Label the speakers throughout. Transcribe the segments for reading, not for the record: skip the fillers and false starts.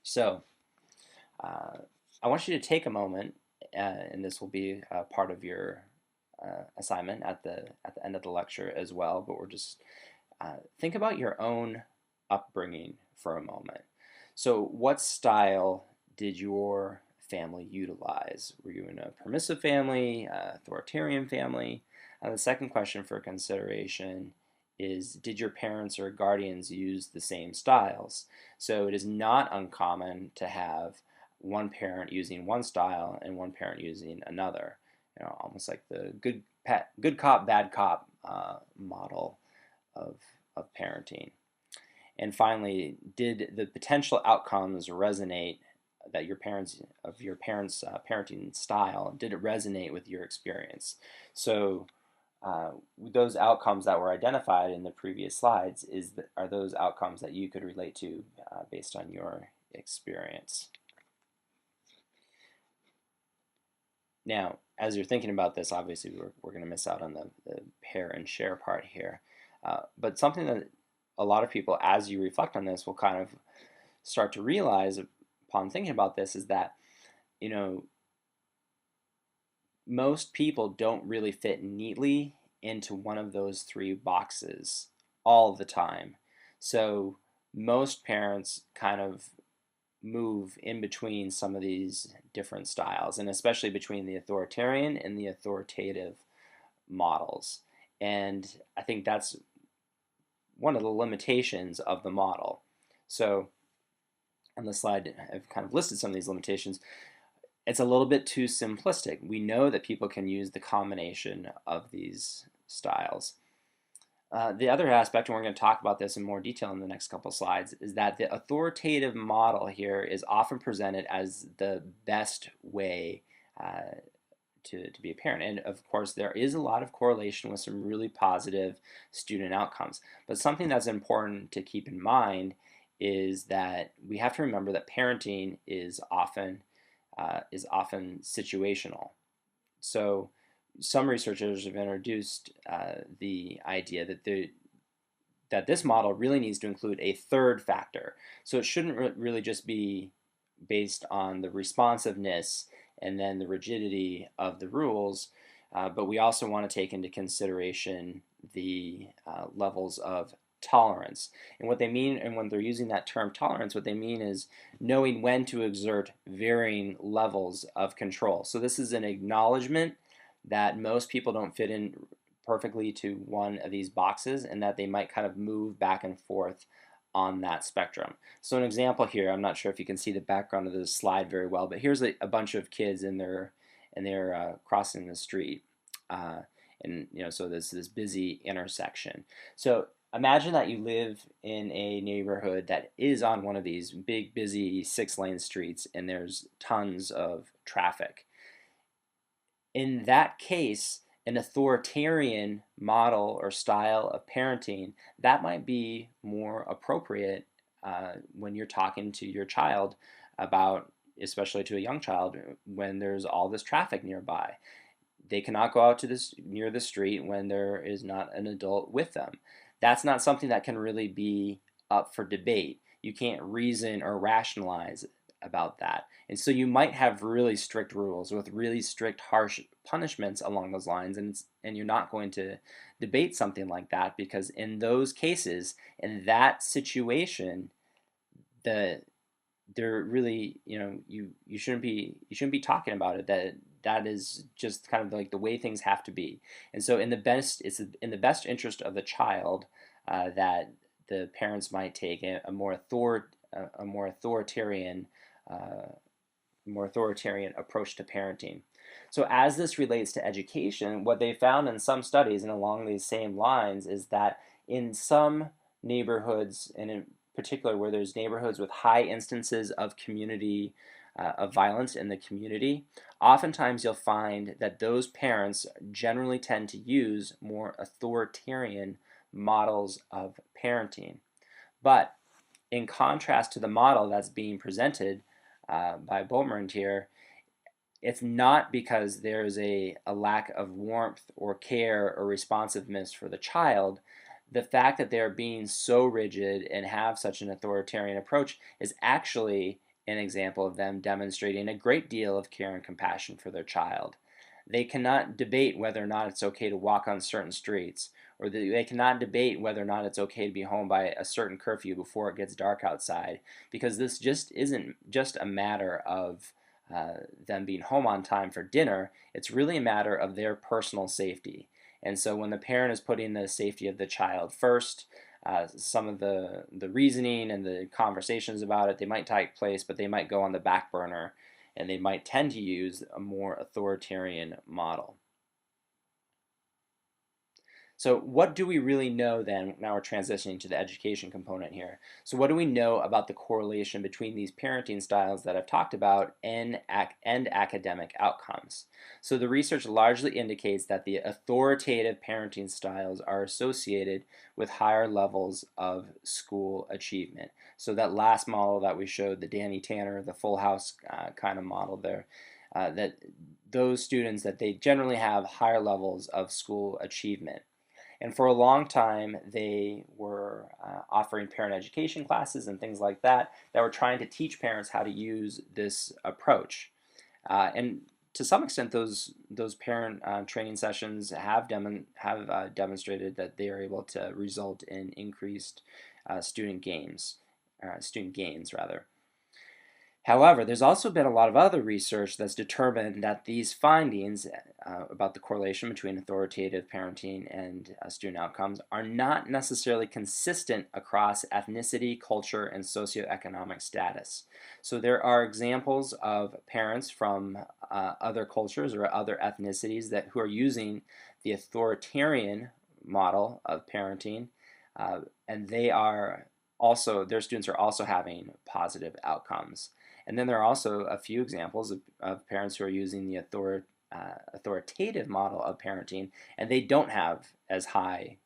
Speaker 1: So I want you to take a moment, and this will be part of your assignment at the end of the lecture as well. But we're just think about your own upbringing for a moment. So, what style did your family utilize? Were you in a permissive family, authoritarian family? The second question for consideration is, did your parents or guardians use the same styles? So it is not uncommon to have one parent using one style and one parent using another. Almost like the good cop, bad cop model of parenting. And finally, did the potential outcomes resonate that your parents' parenting style, did it resonate with your experience? So those outcomes that were identified in the previous slides are those outcomes that you could relate to based on your experience. Now, as you're thinking about this, obviously we're going to miss out on the pair and share part here. But something that a lot of people, as you reflect on this, will kind of start to realize upon thinking about this is that, you know, most people don't really fit neatly into one of those three boxes all the time. So most parents kind of move in between some of these different styles, and especially between the authoritarian and the authoritative models. And I think that's one of the limitations of the model. So on the slide, I've kind of listed some of these limitations. It's a little bit too simplistic. We know that people can use the combination of these styles. The other aspect, and we're going to talk about this in more detail in the next couple slides, is that the authoritative model here is often presented as the best way to be a parent. And of course, there is a lot of correlation with some really positive student outcomes. But something that's important to keep in mind is that we have to remember that parenting is often situational. So some researchers have introduced the idea that this model really needs to include a third factor. So it shouldn't really just be based on the responsiveness and then the rigidity of the rules, but we also want to take into consideration the levels of tolerance. And what they mean, and when they're using that term tolerance, what they mean is knowing when to exert varying levels of control. So this is an acknowledgement that most people don't fit in perfectly to one of these boxes and that they might kind of move back and forth on that spectrum. So an example here, I'm not sure if you can see the background of this slide very well, but here's a bunch of kids and they're crossing the street. And so there's this busy intersection. So imagine that you live in a neighborhood that is on one of these big, busy 6-lane streets and there's tons of traffic. In that case, an authoritarian model or style of parenting, that might be more appropriate when you're talking to your child about, especially to a young child, when there's all this traffic nearby. They cannot go out to near the street when there is not an adult with them. That's not something that can really be up for debate. You can't reason or rationalize about that. And so you might have really strict rules with really strict, harsh punishments along those lines, and you're not going to debate something like that because in those cases, in that situation, they're really, you shouldn't be talking about it. That is just kind of like the way things have to be. And so it's in the best interest of the child that the parents might take a more authoritarian approach to parenting. So as this relates to education, what they found in some studies and along these same lines is that in some neighborhoods, and in particular where there's neighborhoods with high instances of community of violence in the community, oftentimes you'll find that those parents generally tend to use more authoritarian models of parenting. But in contrast to the model that's being presented by Beaumont here, it's not because there's a lack of warmth or care or responsiveness for the child. The fact that they're being so rigid and have such an authoritarian approach is actually an example of them demonstrating a great deal of care and compassion for their child. They cannot debate whether or not it's okay to walk on certain streets, or they cannot debate whether or not it's okay to be home by a certain curfew before it gets dark outside, because this just isn't just a matter of them being home on time for dinner. It's really a matter of their personal safety. And so when the parent is putting the safety of the child first, some of the reasoning and the conversations about it, they might take place, but they might go on the back burner, and they might tend to use a more authoritarian model. So what do we really know then? Now we're transitioning to the education component here. So what do we know about the correlation between these parenting styles that I've talked about and academic outcomes? So the research largely indicates that the authoritative parenting styles are associated with higher levels of school achievement. So that last model that we showed, the Danny Tanner, the Full House kind of model there, that those students, that they generally have higher levels of school achievement. And for a long time, they were offering parent education classes and things like that were trying to teach parents how to use this approach. And to some extent, those parent training sessions have demonstrated that they are able to result in increased student gains rather. However, there's also been a lot of other research that's determined that these findings about the correlation between authoritative parenting and student outcomes are not necessarily consistent across ethnicity, culture, and socioeconomic status. So there are examples of parents from other cultures or other ethnicities who are using the authoritarian model of parenting, and their students are also having positive outcomes. And then there are also a few examples of parents who are using the authoritative model of parenting, and they don't have as high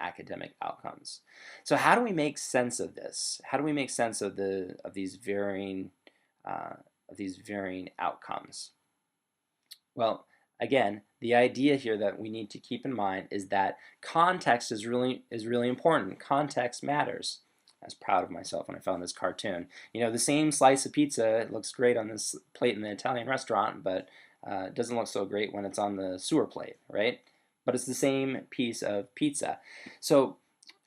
Speaker 1: academic outcomes. So how do we make sense of this? How do we make sense of these varying outcomes? Well, again, the idea here that we need to keep in mind is that context is really important. Context matters. I was proud of myself when I found this cartoon. You know, the same slice of pizza, it looks great on this plate in the Italian restaurant, but it doesn't look so great when it's on the sewer plate, right? But it's the same piece of pizza. So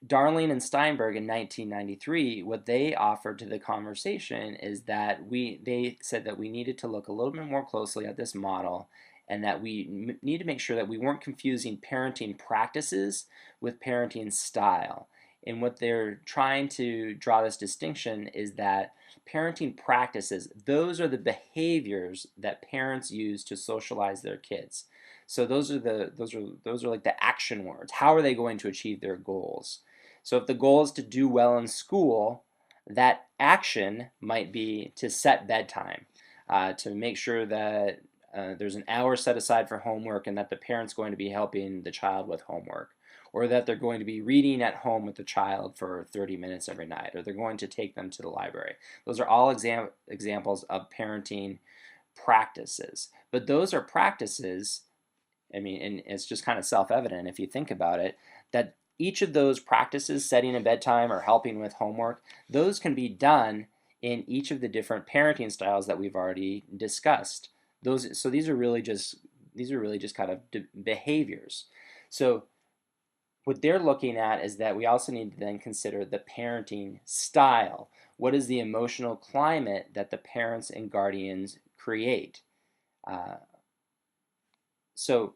Speaker 1: Darling and Steinberg in 1993, what they offered to the conversation is that they said that we needed to look a little bit more closely at this model, and that we need to make sure that we weren't confusing parenting practices with parenting style. And what they're trying to draw this distinction is that parenting practices, those are the behaviors that parents use to socialize their kids. So those are like the action words. How are they going to achieve their goals? So if the goal is to do well in school, that action might be to set bedtime, to make sure that there's an hour set aside for homework, and that the parent's going to be helping the child with homework, or that they're going to be reading at home with the child for 30 minutes every night, or they're going to take them to the library. Those are all examples of parenting practices. But those are practices, I mean, and it's just kind of self-evident if you think about it, that each of those practices, setting a bedtime or helping with homework, those can be done in each of the different parenting styles that we've already discussed. So these are really just kind of behaviors. So what they're looking at is that we also need to then consider the parenting style. What is the emotional climate that the parents and guardians create? So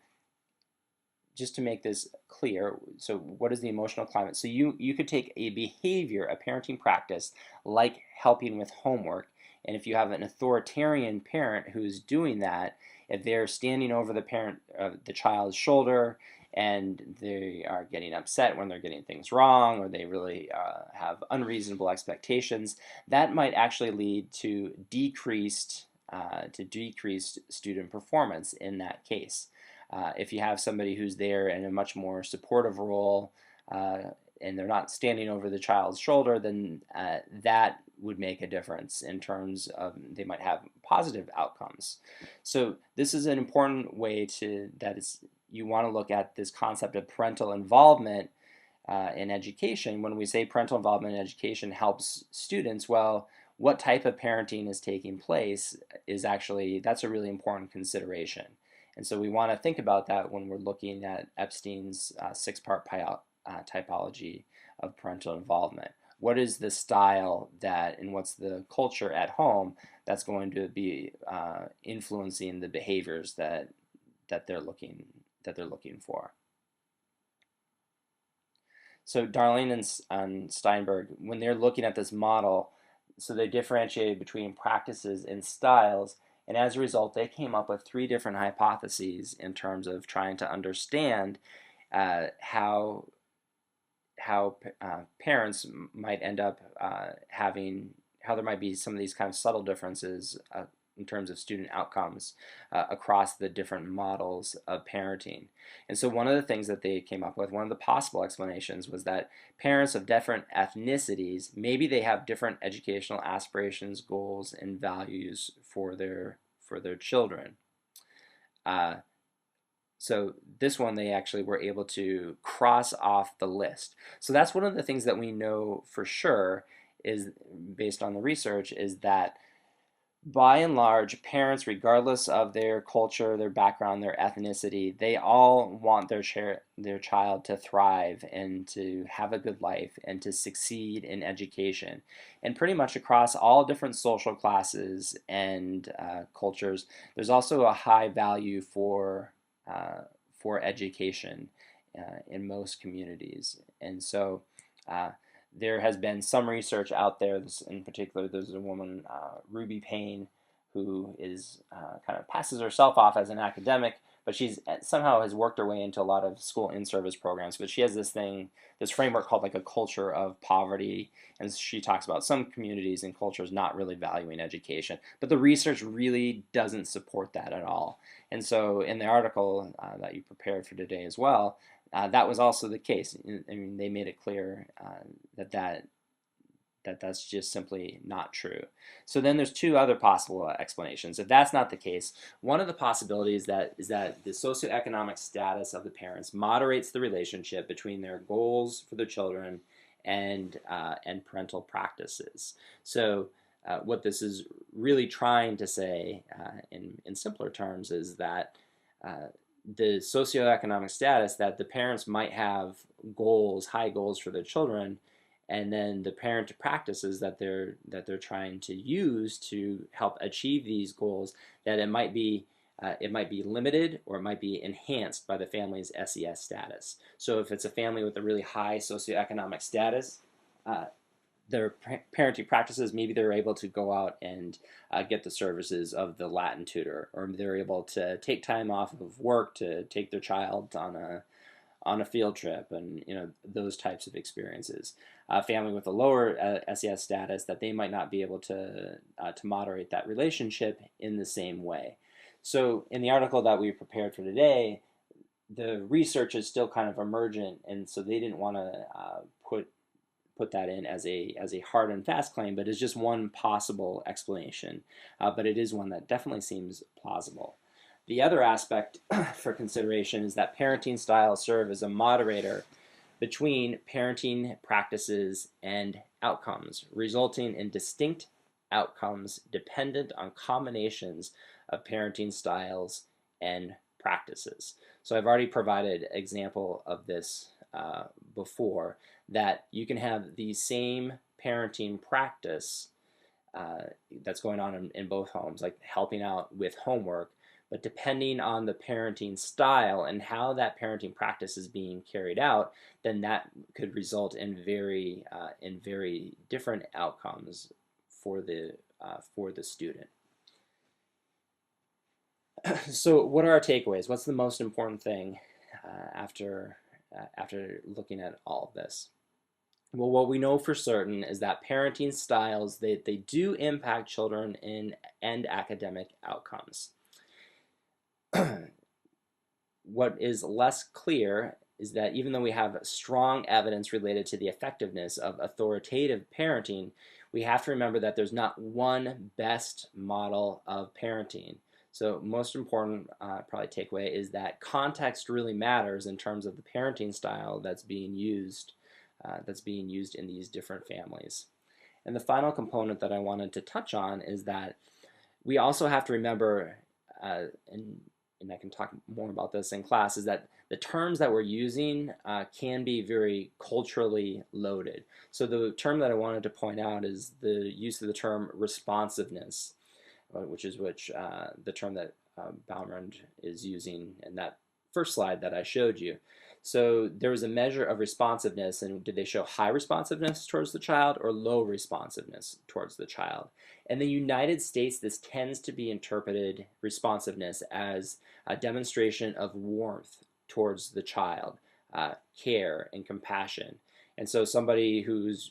Speaker 1: just to make this clear, so what is the emotional climate? So you could take a behavior, a parenting practice, like helping with homework, and if you have an authoritarian parent who's doing that, if they're standing over the child's shoulder, and they are getting upset when they're getting things wrong, or they really have unreasonable expectations, that might actually lead to decreased student performance in that case. If you have somebody who's there in a much more supportive role, and they're not standing over the child's shoulder, then that would make a difference in terms of they might have positive outcomes. So this is an important way you want to look at this concept of parental involvement in education, when we say parental involvement in education helps students, well, what type of parenting is taking place is actually, that's a really important consideration. And so we want to think about that when we're looking at Epstein's six-part typology of parental involvement. What is the style that, and what's the culture at home that's going to be influencing the behaviors that they're looking for? So Darling and Steinberg, when they're looking at this model, so they differentiated between practices and styles, and as a result, they came up with three different hypotheses in terms of trying to understand how parents might end up having, how there might be some of these kind of subtle differences in terms of student outcomes across the different models of parenting. And so one of the things that they came up with, one of the possible explanations, was that parents of different ethnicities, maybe they have different educational aspirations, goals, and values for their children. So this one they actually were able to cross off the list. So that's one of the things that we know for sure, is based on the research, is that by and large, parents, regardless of their culture, their background, their ethnicity, they all want their child to thrive and to have a good life and to succeed in education. And pretty much across all different social classes and cultures, there's also a high value for education in most communities. And so there has been some research out there. In particular, there's a woman, Ruby Payne, who is kind of passes herself off as an academic, but she's somehow has worked her way into a lot of school in-service programs. But she has this framework called like a culture of poverty, and she talks about some communities and cultures not really valuing education. But the research really doesn't support that at all. And so in the article that you prepared for today as well, that was also the case. I mean, they made it clear that's just simply not true. So then there's two other possible explanations. If that's not the case, one of the possibilities is that the socioeconomic status of the parents moderates the relationship between their goals for their children and parental practices. So what this is really trying to say in simpler terms is that the socioeconomic status, that the parents might have goals, high goals for their children, and then the parent practices that they're trying to use to help achieve these goals, that it might be limited or it might be enhanced by the family's SES status. So if it's a family with a really high socioeconomic status, their parenting practices, maybe they're able to go out and get the services of the Latin tutor, or they're able to take time off of work to take their child on a field trip, and those types of experiences. A family with a lower SES status, that they might not be able to moderate that relationship in the same way. So in the article that we prepared for today, the research is still kind of emergent, and so they didn't want to put that in as a hard and fast claim, but it's just one possible explanation. But it is one that definitely seems plausible. The other aspect for consideration is that parenting styles serve as a moderator between parenting practices and outcomes, resulting in distinct outcomes dependent on combinations of parenting styles and practices. So I've already provided an example of this before, that you can have the same parenting practice that's going on in both homes, like helping out with homework, but depending on the parenting style and how that parenting practice is being carried out, then that could result in very different outcomes for the student. So what are our takeaways? What's the most important thing after looking at all of this? Well, what we know for certain is that parenting styles, they do impact children and academic outcomes. What is less clear is that even though we have strong evidence related to the effectiveness of authoritative parenting, we have to remember that there's not one best model of parenting. So most important probably takeaway is that context really matters in terms of the parenting style that's being used in these different families. And the final component that I wanted to touch on is that we also have to remember, and I can talk more about this in class, is that the terms that we're using can be very culturally loaded. So the term that I wanted to point out is the use of the term responsiveness, which is the term that Baumrand is using in that first slide that I showed you. So there was a measure of responsiveness, and did they show high responsiveness towards the child or low responsiveness towards the child? In the United States, this tends to be interpreted responsiveness as a demonstration of warmth towards the child, care and compassion. And so somebody who's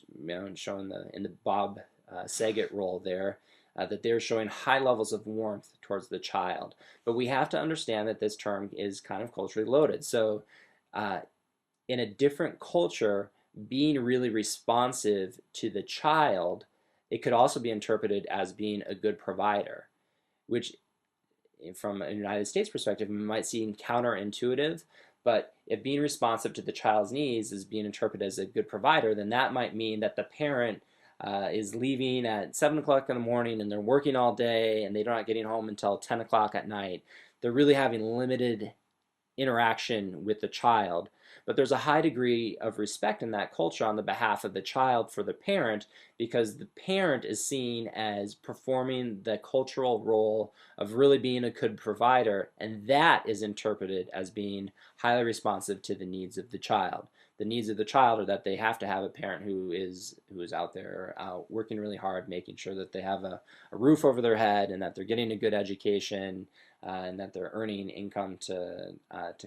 Speaker 1: shown in the Bob Saget role there, that they're showing high levels of warmth towards the child. But we have to understand that this term is kind of culturally loaded. So in a different culture, being really responsive to the child, it could also be interpreted as being a good provider, which from a United States perspective might seem counterintuitive. But if being responsive to the child's needs is being interpreted as a good provider, then that might mean that the parent is leaving at 7 o'clock in the morning and they're working all day and they're not getting home until 10 o'clock at night. They're really having limited interaction with the child. But there's a high degree of respect in that culture on the behalf of the child for the parent, because the parent is seen as performing the cultural role of really being a good provider, and that is interpreted as being highly responsive to the needs of the child. The needs of the child are that they have to have a parent who is out there working really hard, making sure that they have a roof over their head and that they're getting a good education, and that they're earning income to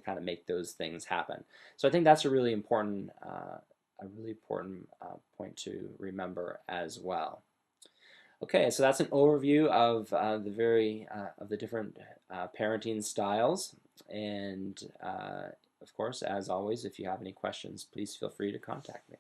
Speaker 1: kind of make those things happen. So I think that's a really important point to remember as well. Okay, so that's an overview of the different parenting styles, and of course, as always, if you have any questions, please feel free to contact me.